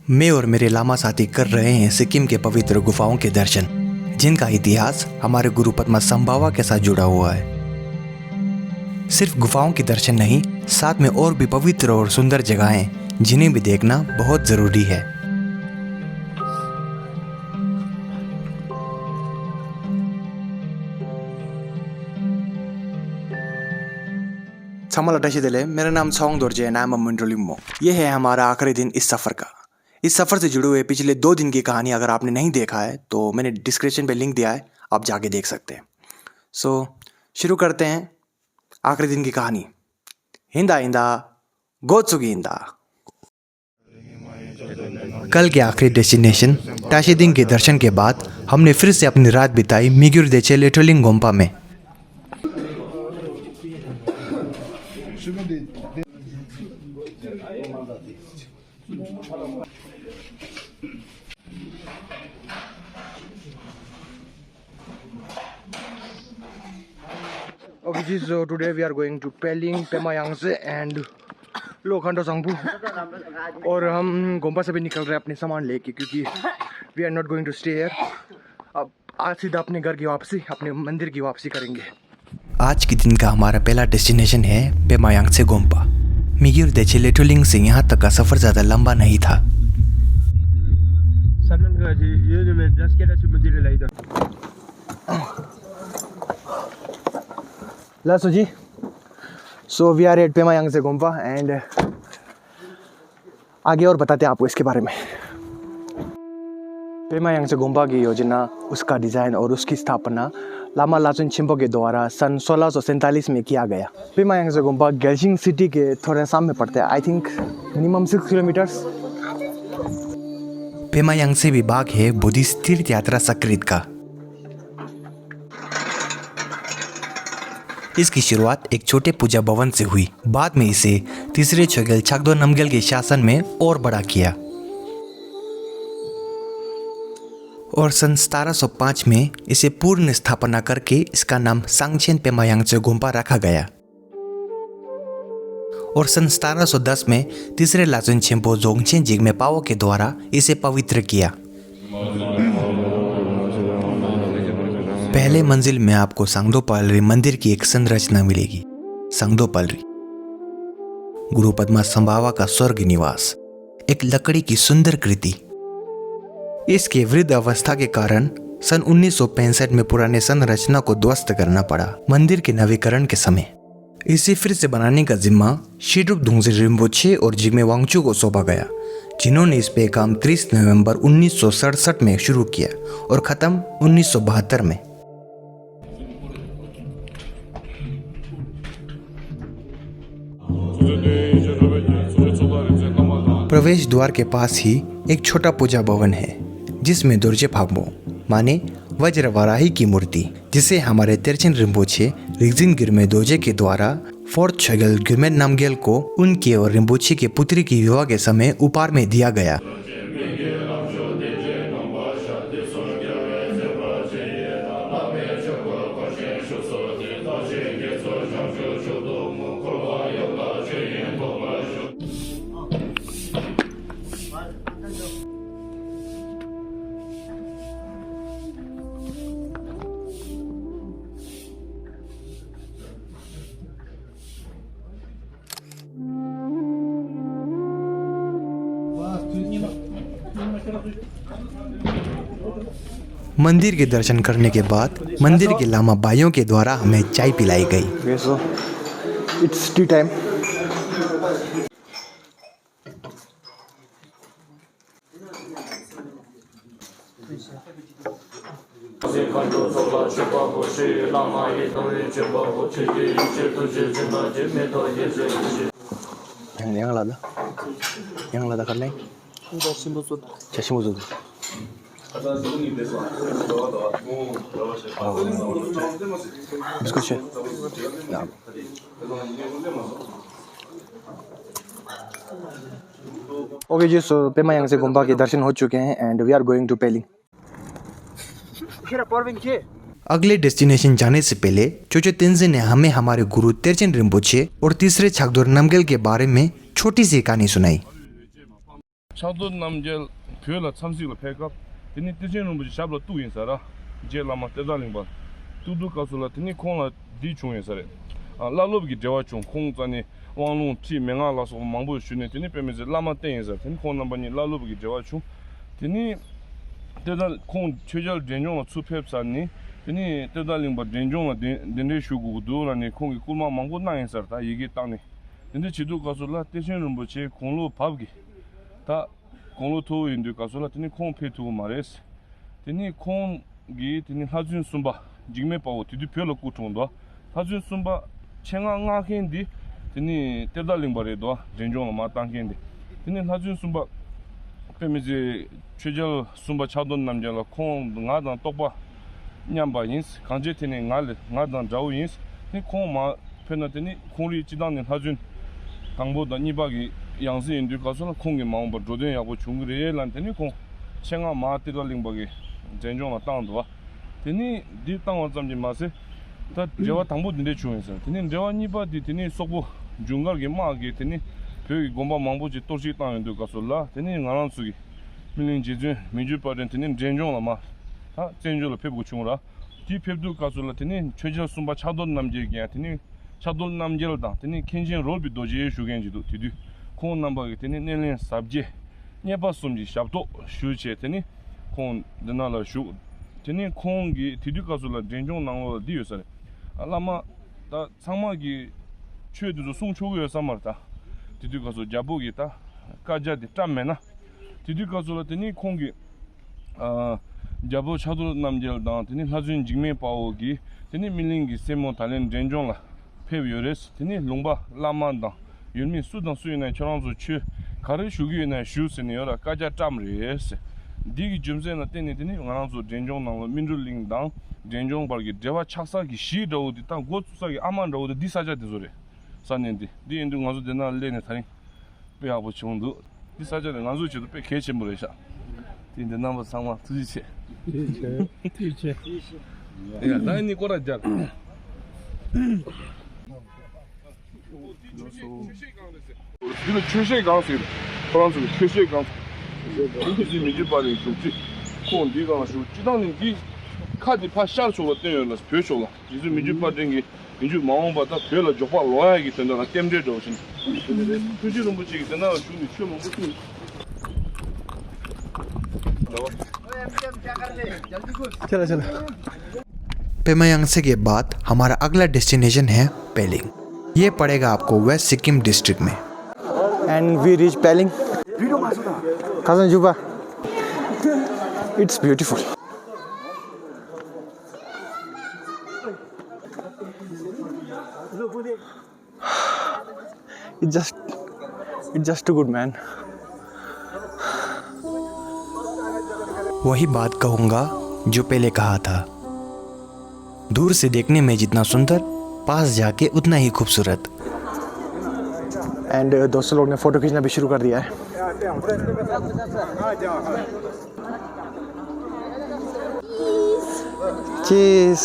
मैं और मेरे लामा साथी कर रहे हैं सिक्किम के पवित्र गुफाओं के दर्शन, जिनका इतिहास हमारे गुरु पद्मा संभावा के साथ जुड़ा हुआ है। सिर्फ गुफाओं के दर्शन नहीं, साथ में और भी पवित्र और सुंदर जगहें जिन्हें भी देखना बहुत जरूरी है। मेरा नाम सोंग दोरजे, नाम मंडलिमो। ये है हमारा आखिरी दिन इस सफ़र का। इस सफ़र से जुड़े हुए पिछले 2 दिन की कहानी अगर आपने नहीं देखा है तो मैंने डिस्क्रिप्शन पे लिंक दिया है, आप जाके देख सकते हैं। शुरू करते हैं आखिरी दिन की कहानी। हिंदा हिंदा गोत्सुगी हिंदा। कल के आखिरी डेस्टिनेशन ताशीदिंग के दर्शन के बाद हमने फिर से अपनी रात बिताई मिग्युर देचे लेटोलिंग गोम्पा में। Okay, so today we are going to Peling, Pema Yangtze and लोखंडो संगपू, और हम गोम्पा से भी निकल रहे हैं अपने सामान लेके, क्योंकि we are not going to stay here. अब आज सीधा अपने घर की वापसी, अपने मंदिर की वापसी करेंगे। आज के दिन का हमारा पहला डेस्टिनेशन है पेमा यांगत्से गोम्पा। मिग्युर देचे लेटोलिंग से यहाँ तक का सफ़र ज़्यादा लंबा नहीं था। Laso ji, so we are at Pema Yangtse Gompa and आगे और बताते हैं आपको इसके बारे में। पेमा यांगत्से गोम्पा की योजना, उसका डिज़ाइन और उसकी स्थापना लामा लाचुन छिम्पो के द्वारा सन 1647 में किया गया। पेमा यांगत्से गोम्पा गेल्शिंग सिटी के थोड़े सामने पड़ते हैं, I think minimum 6 kilometres. Pema Yangtse विभाग है बुद्धिस्ट तीर्थ यात्रा सकृत का। इसकी शुरुआत एक छोटे पूजा भवन से हुई, बाद में इसे तीसरे छोगेल छागदो नमगेल के शासन में और बड़ा किया और सन 1705 में इसे पूर्ण स्थापना करके इसका नाम सांगचेन पेमा यांगत्से गोम्पा रखा गया और सन 1710 में तीसरे लाचुन छिम्पो जोंगचेन जिग्मे पाओ के द्वारा इसे पवित्र किया। पहले मंजिल में आपको सांगदो पालरी मंदिर की एक संरचना मिलेगी। सांगदो पालरी गुरु पद्मा संभावा का स्वर्ग निवास, एक लकड़ी की सुंदर कृति। इसके वृद्ध अवस्था के कारण सन 1965 में पुराने संरचना को ध्वस्त करना पड़ा। मंदिर के नवीकरण के समय इसे फिर से बनाने का जिम्मा शिड्रुप धुंगजे रिम्पोछे और जिग्मे वांगचू को सौंपा गया, जिन्होंने इस पे काम 30 नवंबर 1967 में शुरू किया और ख़त्म 1972 में। प्रवेश द्वार के पास ही एक छोटा पूजा भवन है, जिसमें दुर्जे फागमो माने वज्र वराही की मूर्ति, जिसे हमारे तेरचन रिम्पोछे रिग्जिन गिरमे दोजे के द्वारा 4th छोगेल गिरमे नामगेल को उनके और रिम्पोछे की पुत्री की विवाह के समय उपहार में दिया गया। मंदिर के दर्शन करने के बाद मंदिर के लामा भाइयों के द्वारा हमें चाय पिलाई गई। It's tea time. yang lada kan lain 자신보소 biscuit okay ji, so Pema Yangtse Gompa के दर्शन हो चुके हैं and we are going to Pelling. अगले डेस्टिनेशन जाने से पहले चोचो तेंजे ने हमें हमारे गुरु तेरचन रिम्पोछे और तीसरे छागदोर नमगेल के बारे में छोटी सी कहानी सुनाई। 차도 남젤 표라 참식을 패가 드니 뜻에는 뭐지 샵로 뚜 인사라 제라마 때달링 봐 뚜두 가솔라 드니 콩라 디중에서래 아 라로비기 대화중 콩자니 왕롱 티 맹아라서 망보 쉬네 드니 빼면서 라마 땡에서 드니 콩남바니 라로비기 대화중 드니 때달 콩 최절 전용의 수폐업사니 드니 때달링 봐 전용의 덴데 슈구도라니 콩이 꿀마 망보 나인서다 이게 땅네 근데 지도 가솔라 뜻에는 뭐지 콩로 밥기 다 공로 토인도 가서라 드니 콩페투 말레스 드니 콩기 드니 하준 숨바 지금에 빠고 뒤도 별로 꾸통도 하준 숨바 챙앙아 핸디 드니 때달링 바레도 전종 마땅힌데 드니 하준 숨바 페미지 최저 숨바 차돈 남자라 콩 나단 똑바 냠바인스 간제테네 나단 자우인스 니 콩마 페나드니 콩리 지단는 하준 당보다 니바기 양수인들 가서는 콩게 마음바 조대하고 중그레에 란테니 콩 챙아 마티달링바게 전종나 땅도 되니 디 땅원 잠지 마세 다 제와 당보든데 중에서 되니 제와 니바디 되니 속보 중갈게 마게 되니 벽이 곰바 망보지 또시 땅인들 가서라 되니 나란수기 밀린 제주 민주 파렌테니 전종나 마 전종을 페고 중으라 디 페도 가서라 되니 최저 숨바 차돈 남제게 되니 차돈 남제로다 되니 켄진 롤비 도지에 주겐지도 디디 콩 넘버가 되니 내년 sabje 녀바 숨지 샵도 슈체 되니 콩 드나라 슈 되니 콩기 디디가솔라 전종 나오 디요서 알라마 다 상마기 최도도 송초고여 삼마다 디디가솔 자보기다 까자디 짬메나 디디가솔라 되니 콩기 자보 차도 남절다 되니 하준 직메 파오기 되니 밀링기 세모 달렌 전종라 페비오레스 되니 롱바 라만다 윤미 수당 수인의 전환수 취 가르 슈기의 슈스니어라 까자 짬리에스 디기 점세나 때니더니 원한수 전종나로 민주링당 전종벌기 대화 착사기 시도디 땅 고수사기 아만로드 디사자데 소리 산년디 디인도 가서 되나 레네 타니 빼하고 정도 디사자데 가서 지도 빼 개침물이샤 디인데 남아 상마 드지체 드지체 야 나니 꼬라자 이거 최신 강수 프랑스 최신 강 이게 민주 발이 좋지 콘디가 주 지당님 이 카드 파 샤르쇼로 때려서 표쇼라 이제 민주 발이 민주 마음보다 별로 좋아 로야기 된다 때문에 좋으신 표시는 붙이기 되나 주니 처음 붙이 चलो चलो पेमायांग से के बाद हमारा अगला डेस्टिनेशन है पेलिंग। ये पड़ेगा आपको वेस्ट सिक्किम डिस्ट्रिक्ट में। And we reach Peling. Cousin Juba. It's beautiful. It's just too good, man. वही बात कहूँगा जो पहले कहा था, दूर से देखने में जितना सुंदर, पास जाके उतना ही खूबसूरत। एंड दोस्तों लोग ने फोटो खींचना भी शुरू कर दिया है। चीज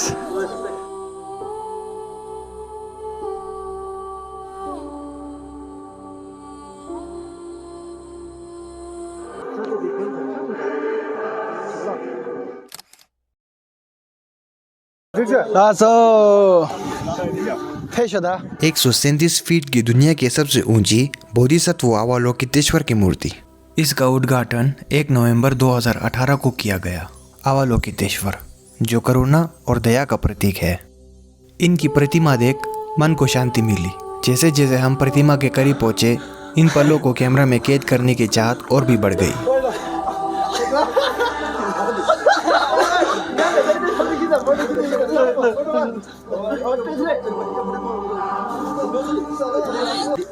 फेशदा 137 फीट की दुनिया की सबसे ऊंची बोधिसत्व अवलोकितेश्वर की मूर्ति। इसका उद्घाटन 1 नवंबर 2018 को किया गया। अवलोकितेश्वर जो करुणा और दया का प्रतीक है। इनकी प्रतिमा देख मन को शांति मिली। जैसे जैसे हम प्रतिमा के करीब पहुंचे, इन पलों को कैमरा में कैद करने की चाहत और भी बढ़ गई।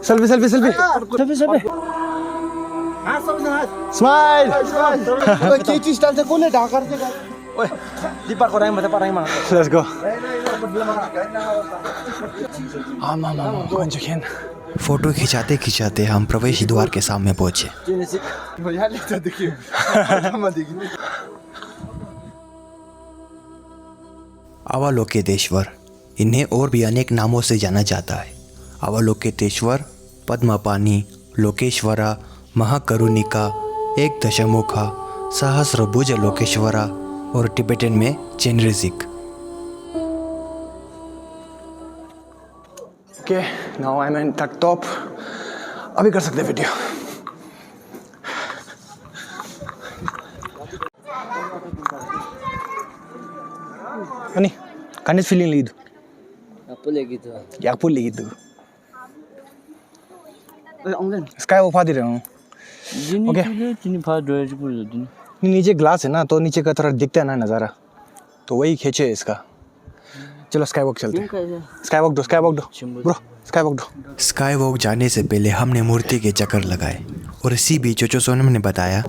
Selfie selfie selfie selfie selfie smile केटी स्टाइल से कोने ढाकर के ओए दीपा को राइम बता पा राइम लेट्स गो मामा कौन फोटो खिंचाते खिंचाते हम प्रवेश द्वार के सामने पहुंचे। अवलोकितेश्वर, इन्हें और भी अनेक नामों से जाना जाता है। अवलोकितेश्वर, पद्मपानी, लोकेश्वरा, महाकरुणिका, एक दशमुखा, सहस्रभुज लोकेश्वरा और टिबेटन में Chenrezig. Okay, now I am in the top. अभी कर सकते वीडियो। अनि कन्ने फिलिंग लीद यापु लीद स्काई वो फादी रहा हूँ। ओके, नीचे ग्लास है ना, तो नीचे का थोड़ा दिखता है ना नज़ारा, तो वही खींचे इसका। चलो स्काई वॉक चलते हैं। स्काई वॉक दो ब्रो, स्काई वॉक दो। स्काई वॉक जाने से पहले हमने मूर्ति के चक्कर लगाए और इसी बीच चोचो सोनम ने बताया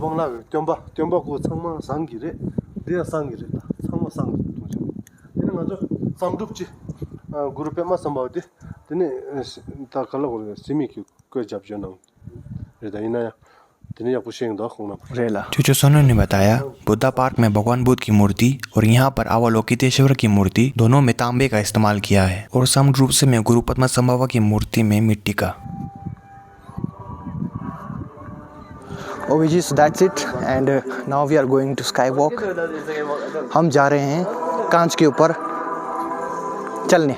चोचो सोनम ने बताया बुद्धा पार्क में भगवान बुद्ध की मूर्ति और यहाँ पर अवलोकितेश्वर की मूर्ति दोनों में तांबे का इस्तेमाल किया है और समुद्र रूप से में गुरु पद्मसंभवा की मूर्ति में मिट्टी का। ओवीजी, so that's it and now we are going to sky walk. हम जा रहे हैं कांच के ऊपर चलने।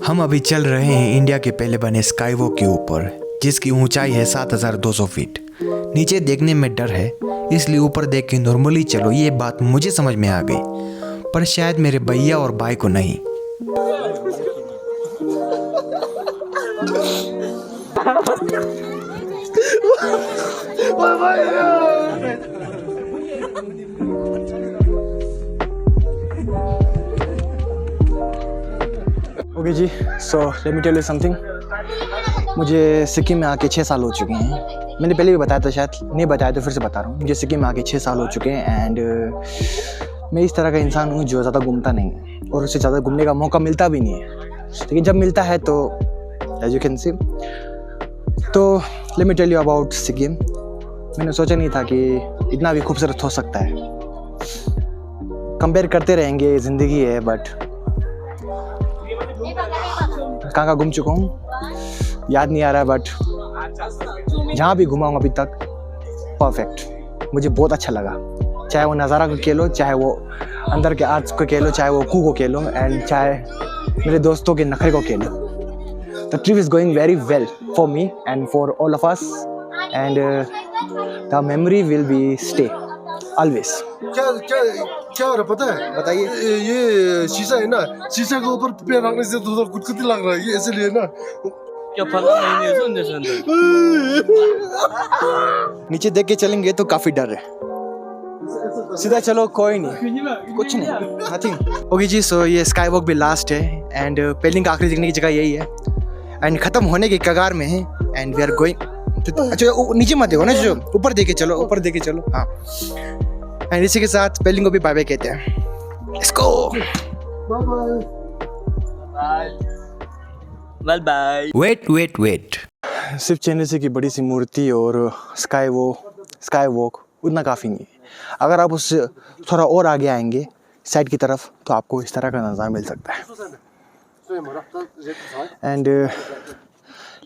हम अभी चल रहे हैं इंडिया के पहले बने स्काई वॉक के ऊपर, जिसकी ऊंचाई है 7200 फीट। नीचे देखने में डर है, इसलिए ऊपर देख के नॉर्मली चलो, ये बात मुझे समझ में आ गई, पर शायद मेरे भैया और भाई को नहीं। Okay ji, so let me tell you something. मुझे सिक्किम में आके 6 साल हो चुके हैं। मैंने पहले भी बताया था, शायद नहीं बताया तो फिर से बता रहा हूँ। मुझे सिक्किम में आके 6 साल हो चुके हैं एंड मैं इस तरह का इंसान हूँ जो ज़्यादा घूमता नहीं है और उससे ज़्यादा घूमने का मौका मिलता भी नहीं है, लेकिन जब मिलता है तो एज यू कैन सी। तो let me tell you about Sikkim. मैंने सोचा नहीं था कि इतना भी खूबसूरत हो सकता है। कंपेयर करते रहेंगे, ज़िंदगी है, बट कहाँ घूम चुका हूँ याद नहीं आ रहा है, बट जहाँ भी घुमा हूँ अभी तक परफेक्ट, मुझे बहुत अच्छा लगा। चाहे वो नज़ारा को कह लो, चाहे वो अंदर के आर्ट्स को कह लो, चाहे वो कू को कह लो, एंड चाहे मेरे दोस्तों के नखरे को कह लो। The trip is going very well for me and for all of us and the memory will be stay always. क्या हो रहा पता है? बताइए। ये शीशा है ना, शीशा के ऊपर पैर रखने से थोड़ा कुछ लग रहा है, ये इसलिए ना। क्या फला नहीं है सुन दे नीचे देख के चलेंगे तो काफी डर है, सीधा चलो कोई नहीं, कुछ नहीं, नथिंग। ओके जी, सो ये स्काई वॉक भी लास्ट है एंड पेलिंग का आखिरी दिखने की जगह यही है एंड खत्म होने की कगार में है एंड वी आर गोइंग। अच्छा नीचे मत देखो ना, जो ऊपर देखे चलो, ऊपर देखे चलो। हाँ, एंड इसी के साथ पेलिंग को भी बाय बाय कहते हैं। Let's go, bye bye. Wait सिर्फ चेन्नई की बड़ी सी मूर्ति और स्काई वॉक उतना काफ़ी नहीं है। अगर आप उससे थोड़ा और आगे आएंगे साइड की तरफ तो आपको इस तरह का नज़ारा मिल सकता है। एंड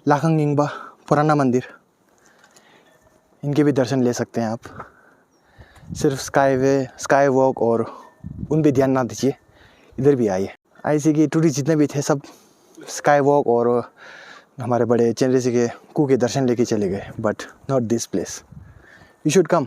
लाखंग निंगबा पुराना मंदिर, इनके भी दर्शन ले सकते हैं आप। सिर्फ स्काई वॉक और उन पे ध्यान ना दीजिए, इधर भी आइए। ऐसे कि टूरिस्ट जितने भी थे सब स्काई वॉक और हमारे बड़े चेन्नई के कू के दर्शन लेके चले गए, but not this place. You should come.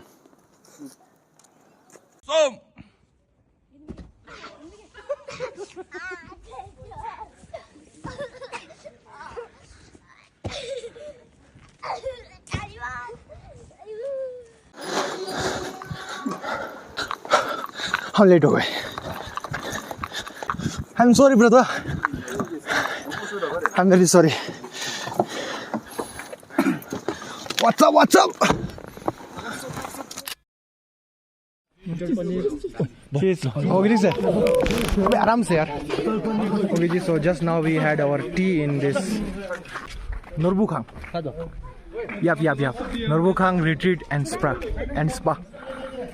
हम लेट हो गए। I am sorry brother, I am very sorry. What's up होगी सर, अबे आराम से यार। Okay ji, so just now we had our tea in this Norbukhang. याप Norbukhang retreat and spa.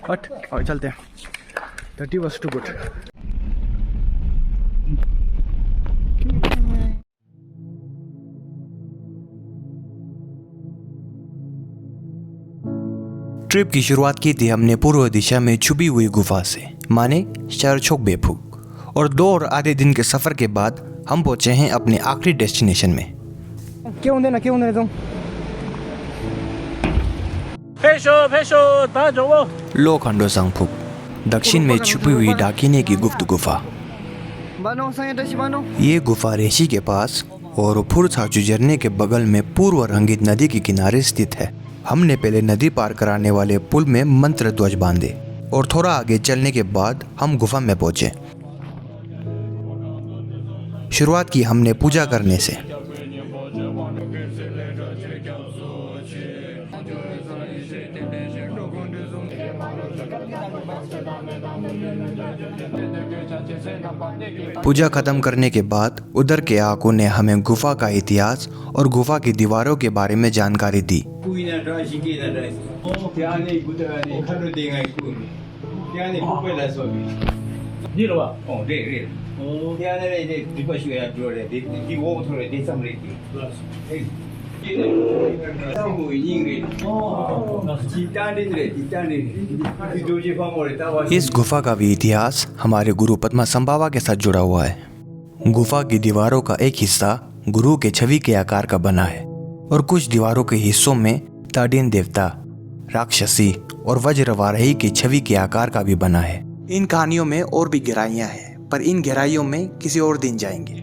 But और चलते हैं, the tea was too good. Trip की शुरुआत की थी हमने पूर्व दिशा में छुपी हुई गुफा से, माने चारछोक बेफूक, और 2 और आधे दिन के सफर के बाद हम पहुंचे हैं अपने आखिरी डेस्टिनेशन में। क्यों देना तुम? लो खंडो सांगफुक, दक्षिण में छुपी हुई डाकिने की गुप्त गुफा। ये गुफा रेशी के पास और फुरसाचू झरने के बगल में पूर्व रंगित नदी के किनारे स्थित है। हमने पहले नदी पार कराने वाले पुल में मंत्र ध्वज बांधे और थोड़ा आगे चलने के बाद हम गुफा में पहुंचे। शुरुआत की हमने पूजा करने से। पूजा खत्म करने के बाद उधर के आकों ने हमें गुफा का इतिहास और गुफा की दीवारों के बारे में जानकारी दी। इस गुफा का भी इतिहास हमारे गुरु पद्मासंभावा के साथ जुड़ा हुआ है। गुफा की दीवारों का एक हिस्सा गुरु के छवि के आकार का बना है और कुछ दीवारों के हिस्सों में ताड़ीन देवता, राक्षसी और वज्रवाराही की छवि के आकार का भी बना है। इन कहानियों में और भी गहराइयां हैं, पर इन गहराइयों में किसी और दिन जाएंगे।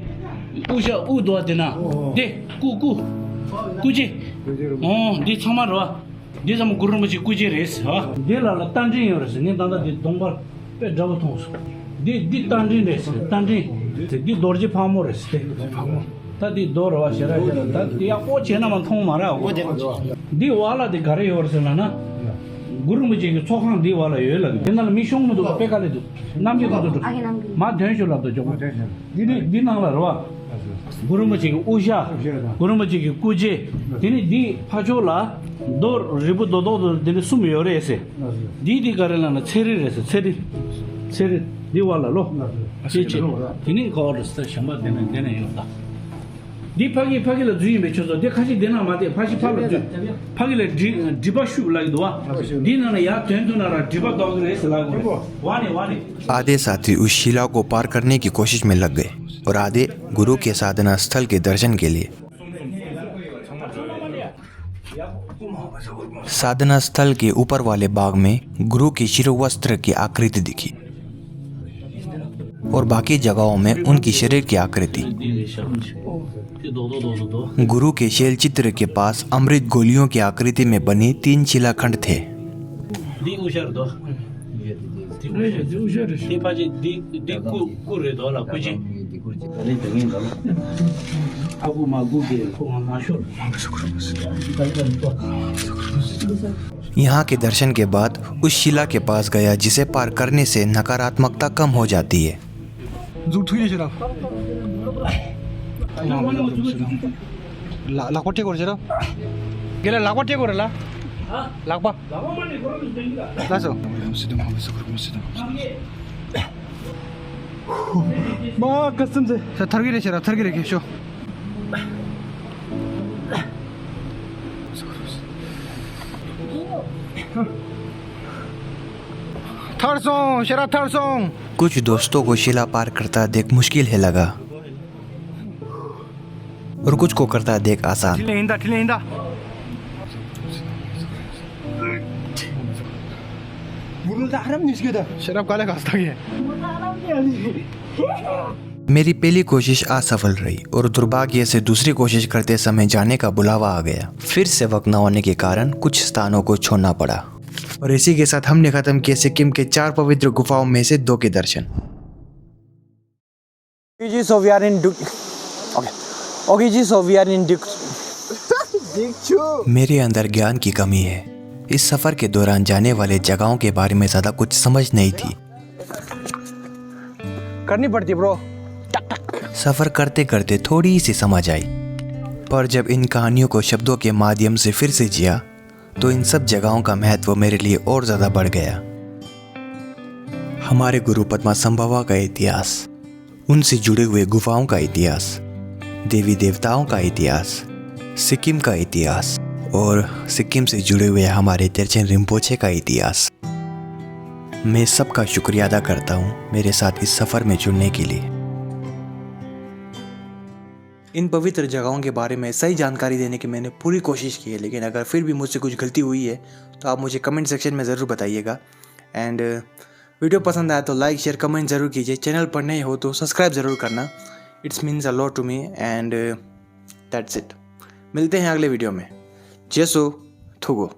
गुरु मुझे के चोखां दी वाला ये लगे दिनाल मिशों में तो पेकाले दो नाम ये तो मां ध्यान चला तो जो दिना वाला रवा गुरु मुझे के उषा गुरु मुझे के कुजे दिने दी फाजोला दो रिबु दो दिने सुमियो रे ऐसे दी करेला ना छेरी रे छेरी दी वाला लो चीचे दिने को और शंबर देने योता दी 파기 를 주의 맺혀서 내 같이 되나 마대 파시 파기를 디바슈 लाइदवा दिना या टेंटुनारा डिबा दौगने ऐसे लागो वाने आधे साथी उस शिला को पार करने की कोशिश में लग गए और आधे गुरु के साधना स्थल के दर्शन के लिए। साधना स्थल के ऊपर वाले बाग में गुरु की शिरोवस्त्र की आकृति दिखी और बाकी जगहों में उनकी शरीर की आकृति। गुरु के शैल चित्र के पास अमृत गोलियों की आकृति में बनी 3 शिलाखंड थे। यहाँ के दर्शन के बाद उस शिला के पास गया जिसे पार करने से नकारात्मकता कम हो जाती है। लाखोटे कोरजेरा गेला लाखोटे कोरला लाखबा लासो मा कसम से थरगी रे शो थरसों कुछ दोस्तों को शिला पार करता देख मुश्किल है लगा और कुछ को करता देख आसान। मेरी पहली कोशिश असफल रही और दुर्भाग्य से दूसरी कोशिश करते समय जाने का बुलावा आ गया। फिर से वक्त न होने के कारण कुछ स्थानों को छोड़ना पड़ा और इसी के साथ हमने खत्म किया सिक्किम के 4 पवित्र गुफाओं में से 2 के दर्शन। मेरे अंदर ज्ञान की कमी है। इस सफर के दौरान जाने वाले जगहों के बारे में ज्यादा कुछ समझ नहीं थी। करनी पड़ती ब्रो। सफर करते करते थोड़ी सी समझ आई, पर जब इन कहानियों को शब्दों के माध्यम से फिर से जिया तो इन सब जगहों का महत्व मेरे लिए और ज्यादा बढ़ गया। हमारे गुरु पद्मासंभावा का इतिहास, उनसे जुड़े हुए गुफाओं का इतिहास, देवी देवताओं का इतिहास, सिक्किम का इतिहास और सिक्किम से जुड़े हुए हमारे तेरचन रिम्पोचे का इतिहास। मैं सबका शुक्रिया अदा करता हूँ मेरे साथ इस सफ़र में जुड़ने के लिए। इन पवित्र जगहों के बारे में सही जानकारी देने की मैंने पूरी कोशिश की है, लेकिन अगर फिर भी मुझसे कुछ गलती हुई है तो आप मुझे कमेंट सेक्शन में ज़रूर बताइएगा। एंड वीडियो पसंद आया तो लाइक शेयर कमेंट ज़रूर कीजिए। चैनल पर नए हो तो सब्सक्राइब ज़रूर करना। It's means a lot to me and that's it. मिलते हैं अगले वीडियो में। जेसो थुगो।